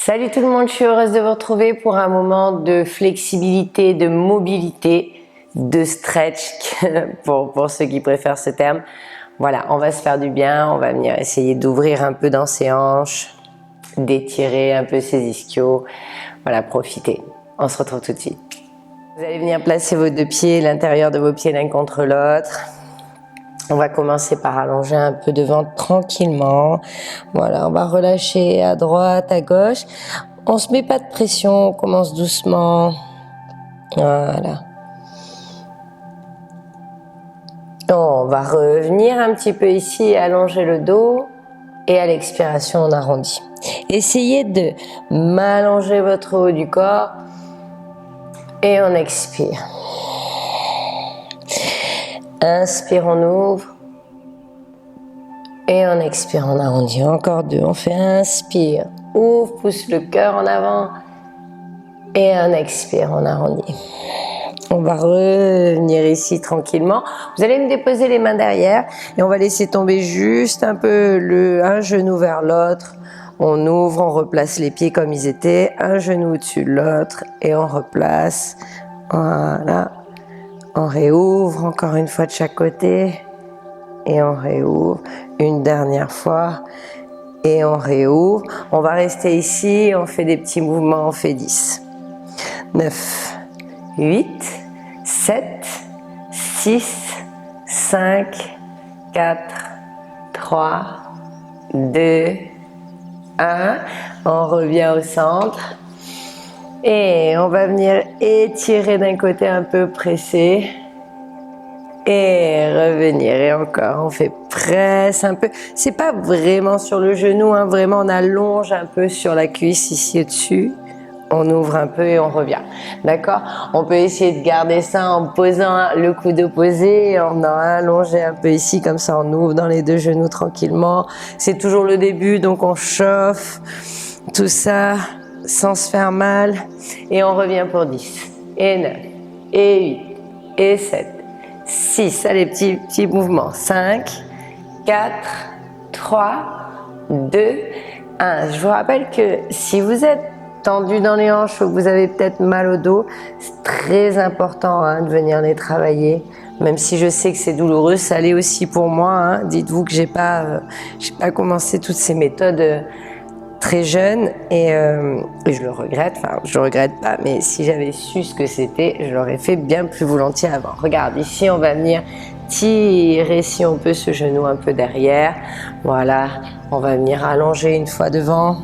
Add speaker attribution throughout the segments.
Speaker 1: Salut tout le monde, je suis heureuse de vous retrouver pour un moment de flexibilité, de mobilité, de stretch, pour ceux qui préfèrent ce terme. Voilà, on va se faire du bien, on va venir essayer d'ouvrir un peu dans ses hanches, d'étirer un peu ses ischios. Voilà, profitez. On se retrouve tout de suite. Vous allez venir placer vos deux pieds, l'intérieur de vos pieds l'un contre l'autre. On va commencer par allonger un peu de ventre tranquillement. Voilà, on va relâcher à droite, à gauche. On se met pas de pression, on commence doucement. Voilà. On va revenir un petit peu ici, allonger le dos. Et à l'expiration, on arrondit. Essayez de m'allonger votre haut du corps. Et on expire. Inspire, on ouvre. Et on expire, on arrondit. Encore deux. On fait inspire, ouvre, pousse le cœur en avant. Et on expire, on arrondit. On va revenir ici tranquillement. Vous allez me déposer les mains derrière. Et on va laisser tomber juste un peu un genou vers l'autre. On ouvre, on replace les pieds comme ils étaient. Un genou au-dessus de l'autre. Et on replace. Voilà. On réouvre encore une fois de chaque côté. Et on réouvre. Une dernière fois. Et on réouvre. On va rester ici. On fait des petits mouvements. On fait 10, 9, 8, 7, 6, 5, 4, 3, 2, 1. On revient au centre. Et on va venir étirer d'un côté un peu, presser. Et revenir. Et encore, on fait presse un peu. C'est pas vraiment sur le genou, hein, vraiment on allonge un peu sur la cuisse ici au-dessus. On ouvre un peu et on revient. D'accord? On peut essayer de garder ça en posant le coude opposé, en allongé un peu ici, comme ça on ouvre dans les deux genoux tranquillement. C'est toujours le début, donc on chauffe tout ça sans se faire mal. Et on revient pour 10, et 9, et 8, et 7, 6. Allez, petits mouvements. 5, 4, 3, 2, 1. Je vous rappelle que si vous êtes tendu dans les hanches ou que vous avez peut-être mal au dos, c'est très important de venir les travailler. Même si je sais que c'est douloureux, ça l'est aussi pour moi. Dites-vous que j'ai pas commencé toutes ces méthodes très jeune et je le regrette. Enfin, je le regrette pas, mais si j'avais su ce que c'était, je l'aurais fait bien plus volontiers avant. Regarde, ici, on va venir tirer, si on peut, ce genou un peu derrière. Voilà, on va venir allonger une fois devant.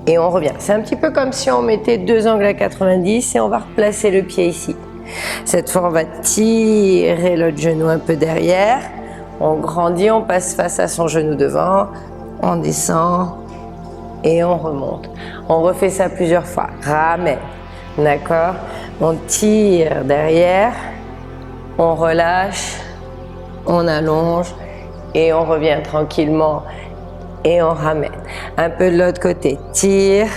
Speaker 1: Et on revient. C'est un petit peu comme si on mettait deux angles à 90 et on va replacer le pied ici. Cette fois, on va tirer l'autre genou un peu derrière. On grandit, on passe face à son genou devant. On descend et on remonte. On refait ça plusieurs fois. Ramène. D'accord? On tire derrière. On relâche. On allonge. Et on revient tranquillement. Et on ramène. Un peu de l'autre côté. Tire,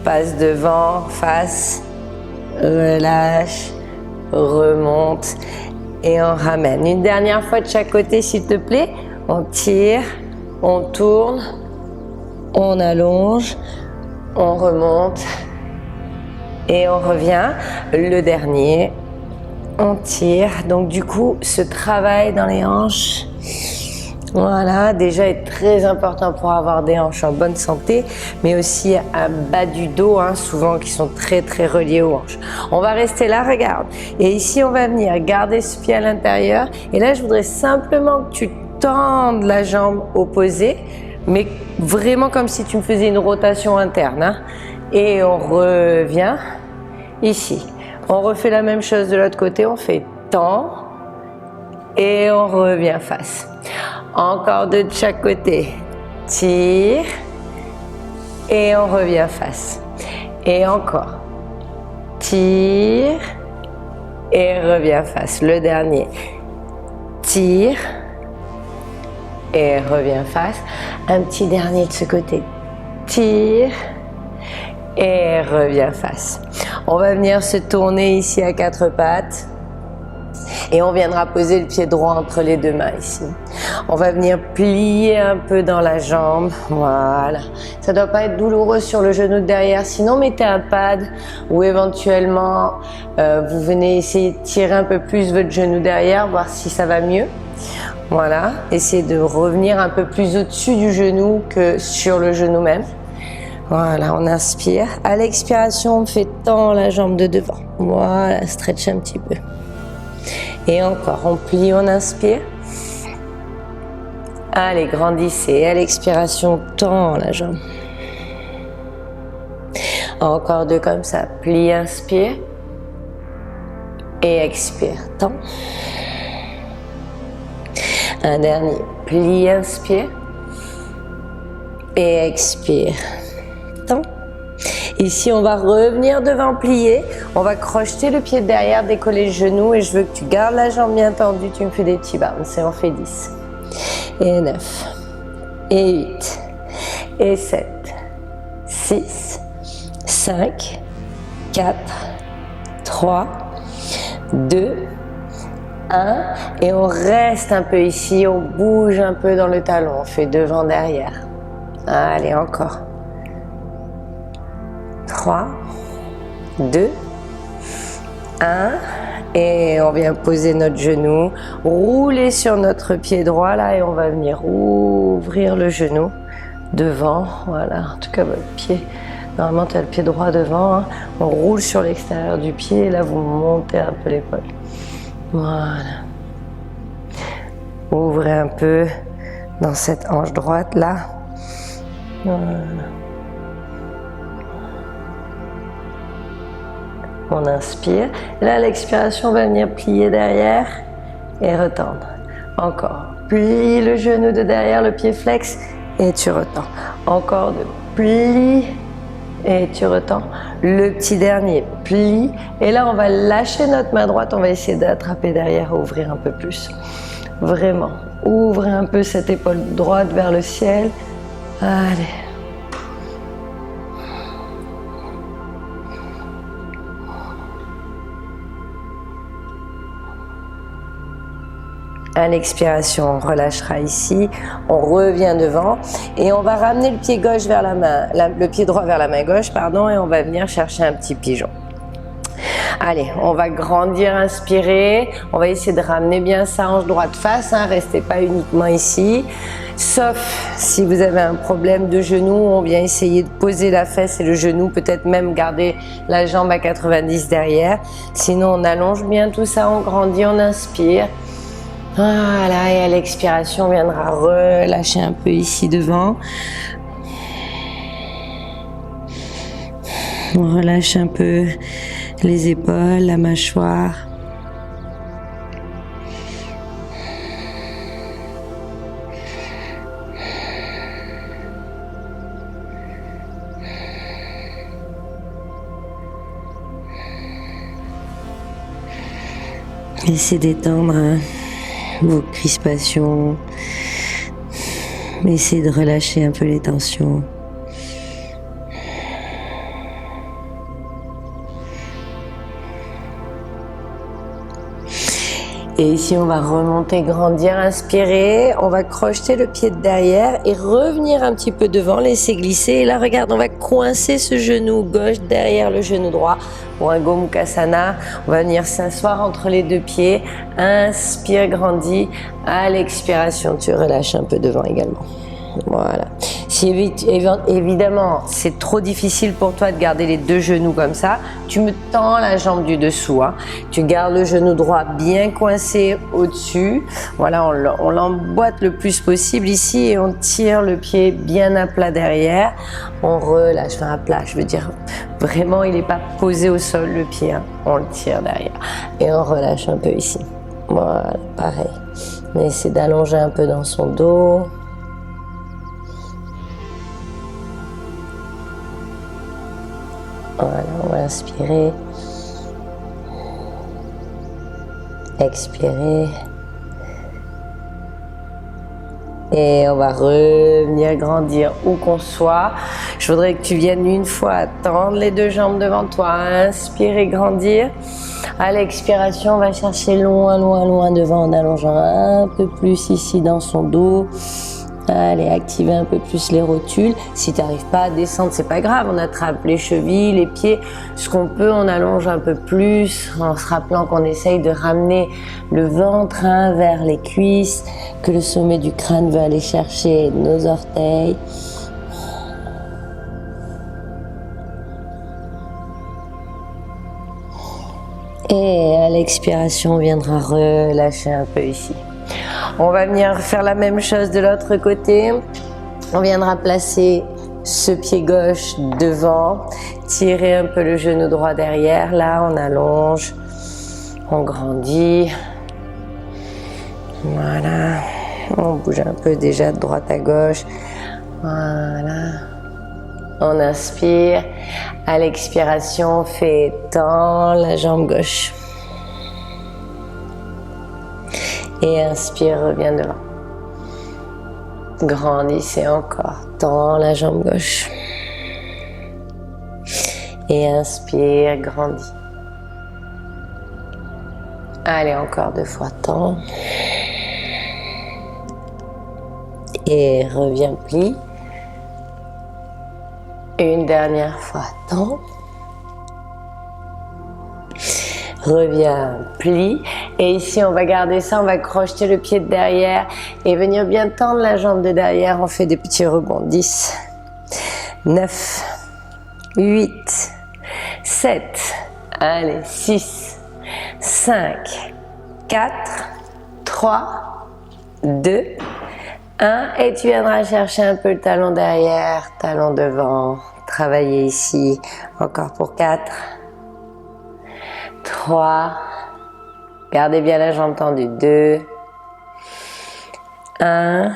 Speaker 1: passe devant, face, relâche, remonte et on ramène. Une dernière fois de chaque côté s'il te plaît. On tire, on tourne, on allonge, on remonte et on revient. Le dernier, on tire. Donc du coup, ce travail dans les hanches, voilà, déjà est très important pour avoir des hanches en bonne santé, mais aussi à bas du dos, souvent qui sont très très reliés aux hanches. On va rester là, regarde. Et ici, on va venir garder ce pied à l'intérieur. Et là, je voudrais simplement que tu tendes la jambe opposée, mais vraiment comme si tu me faisais une rotation interne. Et on revient ici. On refait la même chose de l'autre côté, on fait tend et on revient face. Encore deux de chaque côté. Tire. Et on revient face. Et encore. Tire. Et revient face. Le dernier. Tire. Et revient face. Un petit dernier de ce côté. Tire. Et revient face. On va venir se tourner ici à quatre pattes. Et on viendra poser le pied droit entre les deux mains ici. On va venir plier un peu dans la jambe. Voilà. Ça ne doit pas être douloureux sur le genou de derrière. Sinon, mettez un pad ou éventuellement, vous venez essayer de tirer un peu plus votre genou derrière, voir si ça va mieux. Voilà. Essayez de revenir un peu plus au-dessus du genou que sur le genou même. Voilà, on inspire. À l'expiration, on fait tendre la jambe de devant. Voilà, stretch un petit peu. Et encore, on plie, on inspire. Allez, grandissez. À l'expiration, tend la jambe. Encore deux comme ça. Plie, inspire. Et expire, tend. Un dernier. Plie, inspire. Et expire. Ici, on va revenir devant, plier. On va crocheter le pied de derrière, décoller le genou. Et je veux que tu gardes la jambe bien tendue. Tu me fais des petits bounces. Et on fait 10. Et 9. Et 8. Et 7. 6. 5. 4. 3. 2. 1. Et on reste un peu ici. On bouge un peu dans le talon. On fait devant, derrière. Allez, encore. 3, 2, 1 et on vient poser notre genou, rouler sur notre pied droit là et on va venir ouvrir le genou devant, voilà, en tout cas votre pied, normalement tu as le pied droit devant, hein. On roule sur l'extérieur du pied et là vous montez un peu l'épaule, voilà, ouvrez un peu dans cette hanche droite là, voilà. On inspire. Et là, à l'expiration, on va venir plier derrière et retendre. Encore. Plie le genou de derrière, le pied flex et tu retends. Encore deux. Plie et tu retends. Le petit dernier, plie. Et là, on va lâcher notre main droite. On va essayer d'attraper derrière et ouvrir un peu plus. Vraiment. Ouvrez un peu cette épaule droite vers le ciel. Allez. À l'expiration, on relâchera ici, on revient devant et on va ramener le pied gauche vers la main, le pied droit vers la main gauche, pardon, et on va venir chercher un petit pigeon. Allez, on va grandir, inspirer, on va essayer de ramener bien sa hanche droite face, hein, restez pas uniquement ici, sauf si vous avez un problème de genou, on vient essayer de poser la fesse et le genou, peut-être même garder la jambe à 90 derrière, sinon on allonge bien tout ça, on grandit, on inspire. Voilà, et à l'expiration, on viendra relâcher un peu ici devant. On relâche un peu les épaules, la mâchoire. Laissez détendre vos crispations, essayez de relâcher un peu les tensions. Et ici, on va remonter, grandir, inspirer. On va crocheter le pied de derrière et revenir un petit peu devant, laisser glisser. Et là, regarde, on va coincer ce genou gauche derrière le genou droit pour un Gomukhasana. On va venir s'asseoir entre les deux pieds. Inspire, grandis. À l'expiration, tu relâches un peu devant également. Voilà. Si évidemment c'est trop difficile pour toi de garder les deux genoux comme ça, tu me tends la jambe du dessous, hein. Tu gardes le genou droit bien coincé au-dessus. Voilà, on l'emboîte le plus possible ici et on tire le pied bien à plat derrière. On relâche, enfin à plat, je veux dire vraiment il n'est pas posé au sol le pied, hein. On le tire derrière et on relâche un peu ici. Voilà, pareil. On essaie d'allonger un peu dans son dos. Voilà, on va inspirer, expirer Et on va revenir grandir où qu'on soit. Je voudrais que tu viennes une fois tendre les deux jambes devant toi, inspire et grandir. À l'expiration, on va chercher loin, loin, loin devant en allongeant un peu plus ici dans son dos. Allez, activer un peu plus les rotules. Si tu n'arrives pas à descendre, c'est pas grave. On attrape les chevilles, les pieds. Ce qu'on peut, on allonge un peu plus en se rappelant qu'on essaye de ramener le ventre vers les cuisses, que le sommet du crâne veut aller chercher nos orteils. Et à l'expiration, on viendra relâcher un peu ici. On va venir faire la même chose de l'autre côté. On viendra placer ce pied gauche devant, tirer un peu le genou droit derrière. Là, on allonge, on grandit. Voilà. On bouge un peu déjà de droite à gauche. Voilà. On inspire. À l'expiration, on fait tend la jambe gauche. Et inspire, reviens devant. Grandissez encore. Tends la jambe gauche. Et inspire, grandis. Allez, encore 2 fois, tends. Et reviens, plie. Une dernière fois, tends. Reviens, plie. Et ici, on va garder ça, on va crocheter le pied de derrière et venir bien tendre la jambe de derrière. On fait des petits rebonds. 10, 9, 8, 7, allez, 6, 5, 4, 3, 2, 1. Et tu viendras chercher un peu le talon derrière, talon devant. Travailler ici. Encore pour 4. 3, gardez bien la jambe tendue, 2, 1,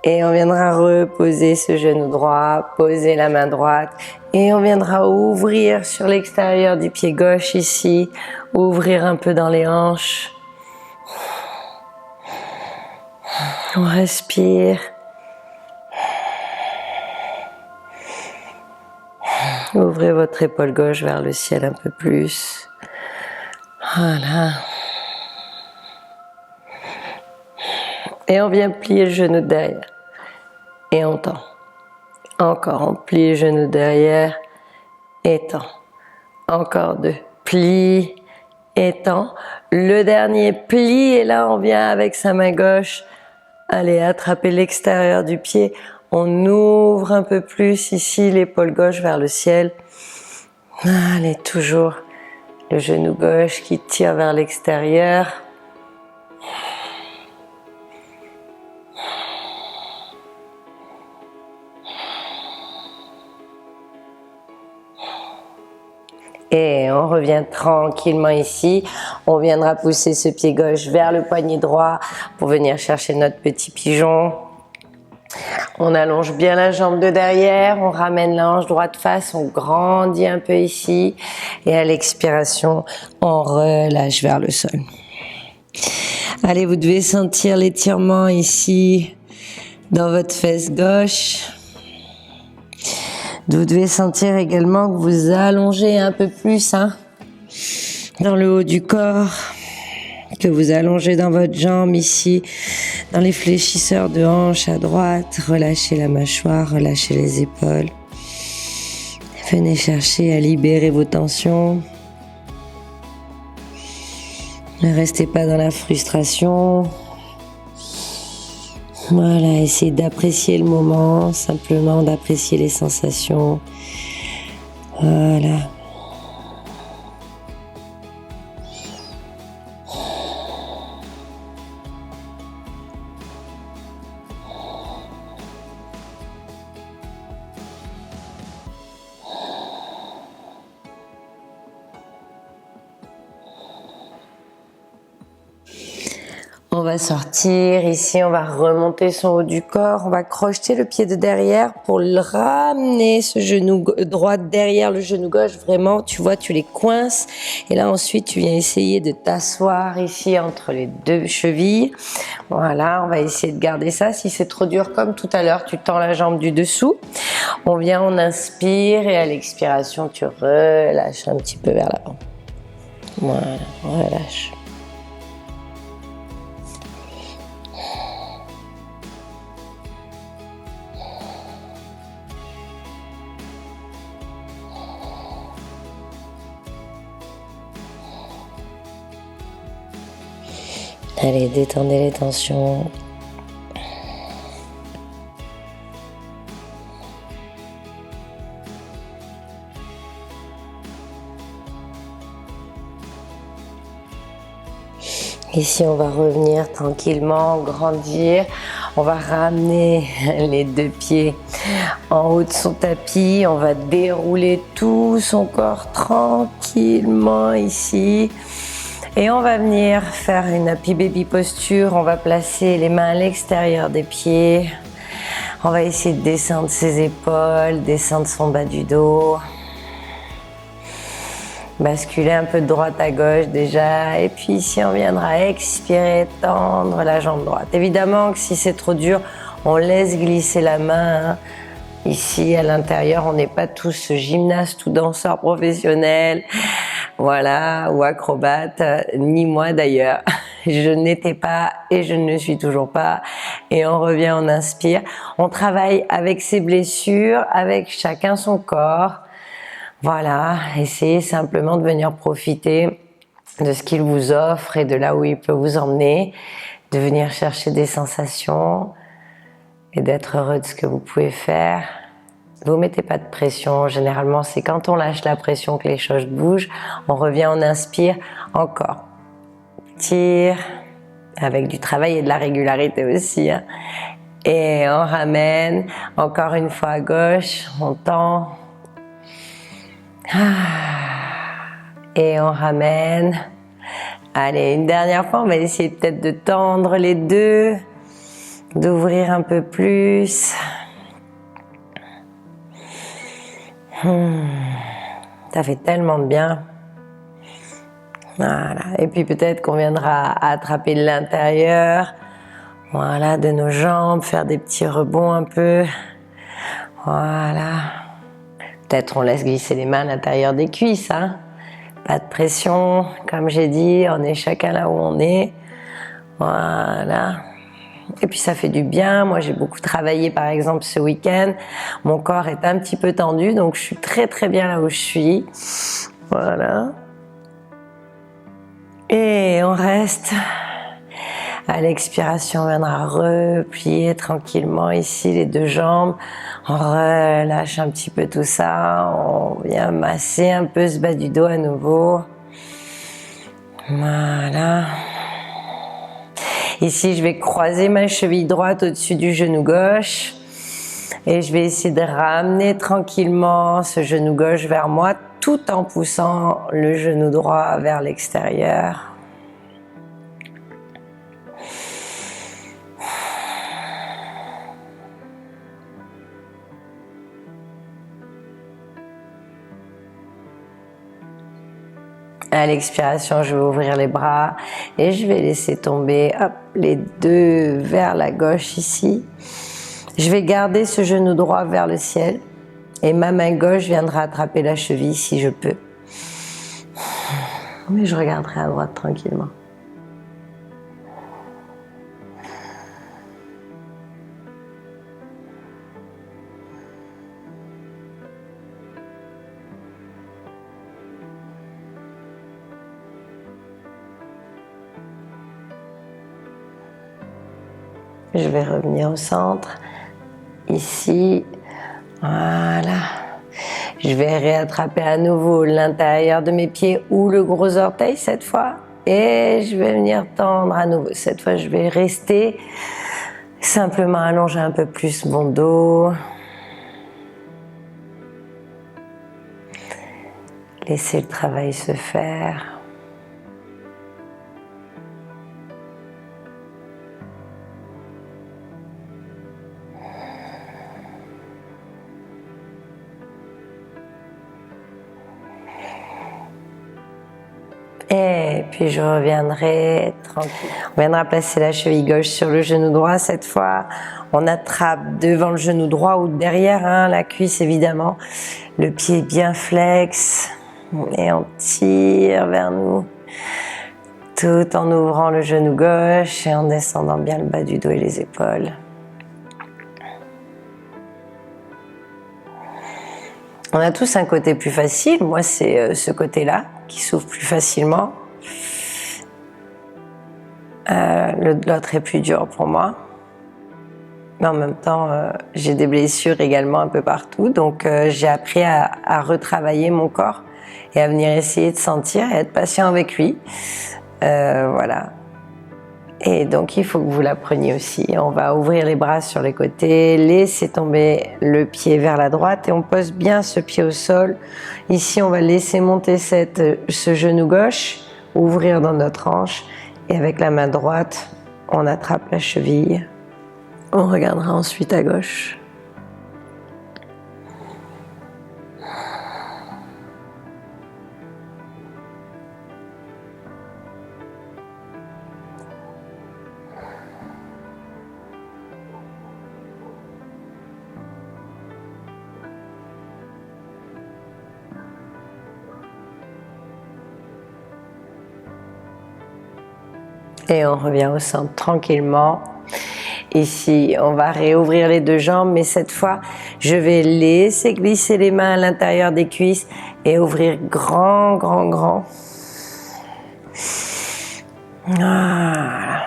Speaker 1: et on viendra reposer ce genou droit, poser la main droite, et on viendra ouvrir sur l'extérieur du pied gauche ici, ouvrir un peu dans les hanches. On respire. Ouvrez votre épaule gauche vers le ciel un peu plus. Voilà. Et on vient plier le genou derrière. Et on tend. Encore, on plie le genou derrière. Et tend. Encore 2. Plie. Et tend. Le dernier plie. Et là, on vient avec sa main gauche. Allez, attraper l'extérieur du pied. On ouvre un peu plus ici l'épaule gauche vers le ciel. Allez, toujours le genou gauche qui tire vers l'extérieur. Et on revient tranquillement ici. On viendra pousser ce pied gauche vers le poignet droit pour venir chercher notre petit pigeon. On allonge bien la jambe de derrière, on ramène la hanche droite face, on grandit un peu ici. Et à l'expiration, on relâche vers le sol. Allez, vous devez sentir l'étirement ici dans votre fesse gauche. Vous devez sentir également que vous allongez un peu plus dans le haut du corps, que vous allongez dans votre jambe ici, dans les fléchisseurs de hanche à droite. Relâchez la mâchoire, relâchez les épaules. Venez chercher à libérer vos tensions. Ne restez pas dans la frustration. Voilà, essayez d'apprécier le moment, simplement d'apprécier les sensations. Voilà. On On va sortir, ici on va remonter son haut du corps, on va crocheter le pied de derrière pour le ramener ce genou droit derrière le genou gauche, vraiment, tu vois, tu les coinces. Et là ensuite tu viens essayer de t'asseoir ici entre les deux chevilles. Voilà, on va essayer de garder ça. Si c'est trop dur comme tout à l'heure, tu tends la jambe du dessous. On vient, on inspire et à l'expiration tu relâches un petit peu vers l'avant. Voilà, relâche. Allez, détendez les tensions. Ici, on va revenir tranquillement, grandir. On va ramener les deux pieds en haut de son tapis. On va dérouler tout son corps tranquillement ici. Et on va venir faire une happy baby posture. On va placer les mains à l'extérieur des pieds. On va essayer de descendre ses épaules, descendre son bas du dos. Basculer un peu de droite à gauche déjà. Et puis ici, on viendra expirer, tendre la jambe droite. Évidemment que si c'est trop dur, on laisse glisser la main. Ici, à l'intérieur, on n'est pas tous gymnastes ou danseurs professionnels. Voilà, ou acrobate, ni moi d'ailleurs. Je n'étais pas et je ne le suis toujours pas. Et on revient, on inspire. On travaille avec ses blessures, avec chacun son corps. Voilà, essayez simplement de venir profiter de ce qu'il vous offre et de là où il peut vous emmener, de venir chercher des sensations et d'être heureux de ce que vous pouvez faire. Vous mettez pas de pression, généralement c'est quand on lâche la pression que les choses bougent. On revient, on inspire, encore. Tire, avec du travail et de la régularité aussi. Hein. Et on ramène, encore une fois à gauche, on tend. Et on ramène. Allez, une dernière fois, on va essayer peut-être de tendre les deux, d'ouvrir un peu plus. Ça fait tellement de bien. Voilà. Et puis peut-être qu'on viendra attraper l'intérieur, voilà, de nos jambes, faire des petits rebonds un peu. Voilà. Peut-être on laisse glisser les mains à l'intérieur des cuisses, hein. Pas de pression, comme j'ai dit, on est chacun là où on est. Voilà. Et puis ça fait du bien. Moi, j'ai beaucoup travaillé, par exemple, ce week-end. Mon corps est un petit peu tendu, donc je suis très très bien là où je suis. Voilà. Et on reste. À l'expiration, on viendra replier tranquillement ici les deux jambes. On relâche un petit peu tout ça. On vient masser un peu ce bas du dos à nouveau. Voilà. Ici, je vais croiser ma cheville droite au-dessus du genou gauche. Et je vais essayer de ramener tranquillement ce genou gauche vers moi tout en poussant le genou droit vers l'extérieur. À l'expiration, je vais ouvrir les bras et je vais laisser tomber hop, les deux vers la gauche ici. Je vais garder ce genou droit vers le ciel et ma main gauche viendra attraper la cheville si je peux. Mais je regarderai à droite tranquillement. Je vais revenir au centre, ici, voilà. Je vais réattraper à nouveau l'intérieur de mes pieds ou le gros orteil cette fois. Et je vais venir tendre à nouveau. Cette fois, je vais rester simplement allonger un peu plus mon dos. Laisser le travail se faire. puis je reviendrai tranquille. On viendra placer la cheville gauche sur le genou droit cette fois. On attrape devant le genou droit ou derrière, hein, la cuisse évidemment. Le pied bien flex et on tire vers nous tout en ouvrant le genou gauche et en descendant bien le bas du dos et les épaules. On a tous un côté plus facile. Moi, c'est ce côté-là qui s'ouvre plus facilement. L'autre est plus dur pour moi. Mais en même temps, j'ai des blessures également un peu partout. Donc, j'ai appris à retravailler mon corps et à venir essayer de sentir et être patient avec lui. Voilà. Et donc, il faut que vous l'appreniez aussi. On va ouvrir les bras sur les côtés, laisser tomber le pied vers la droite et on pose bien ce pied au sol. Ici, on va laisser monter ce genou gauche, ouvrir dans notre hanche et avec la main droite, on attrape la cheville. On regardera ensuite à gauche. Et on revient au centre tranquillement. Ici, on va réouvrir les deux jambes, mais cette fois, je vais laisser glisser les mains à l'intérieur des cuisses et ouvrir grand, grand, grand. Voilà.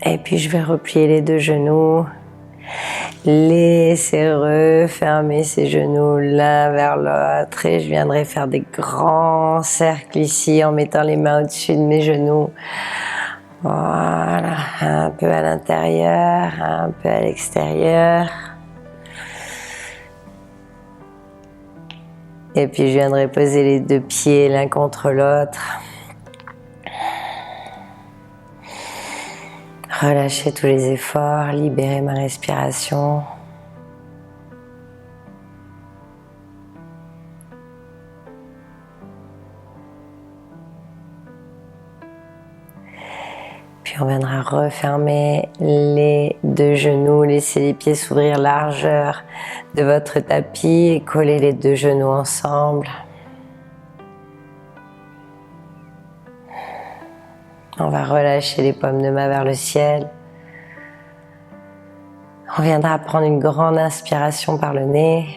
Speaker 1: Et puis, je vais replier les deux genoux. Laissez refermer ces genoux l'un vers l'autre et je viendrai faire des grands cercles ici en mettant les mains au-dessus de mes genoux. Voilà, un peu à l'intérieur, un peu à l'extérieur. Et puis je viendrai poser les deux pieds l'un contre l'autre. Relâcher tous les efforts, libérer ma respiration. Puis on viendra refermer les deux genoux, laisser les pieds s'ouvrir largeur de votre tapis et coller les deux genoux ensemble. On va relâcher les paumes de main vers le ciel. On viendra prendre une grande inspiration par le nez.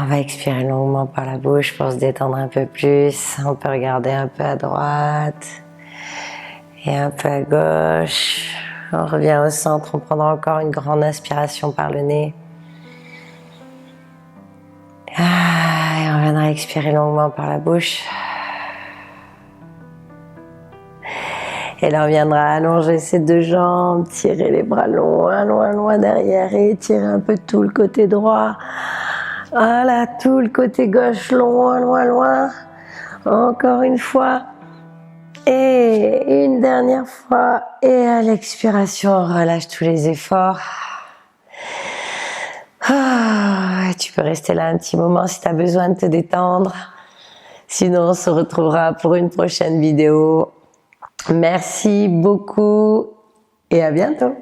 Speaker 1: On va expirer longuement par la bouche pour se détendre un peu plus. On peut regarder un peu à droite et un peu à gauche. On revient au centre, on prendra encore une grande inspiration par le nez. Et on viendra expirer longuement par la bouche. Et là, on viendra allonger ses deux jambes, tirer les bras loin, loin, loin derrière et étirer un peu tout le côté droit. Voilà, tout le côté gauche, loin, loin, loin. Encore une fois. Et une dernière fois. Et à l'expiration, on relâche tous les efforts. Tu peux rester là un petit moment si tu as besoin de te détendre. Sinon, on se retrouvera pour une prochaine vidéo. Merci beaucoup et à bientôt.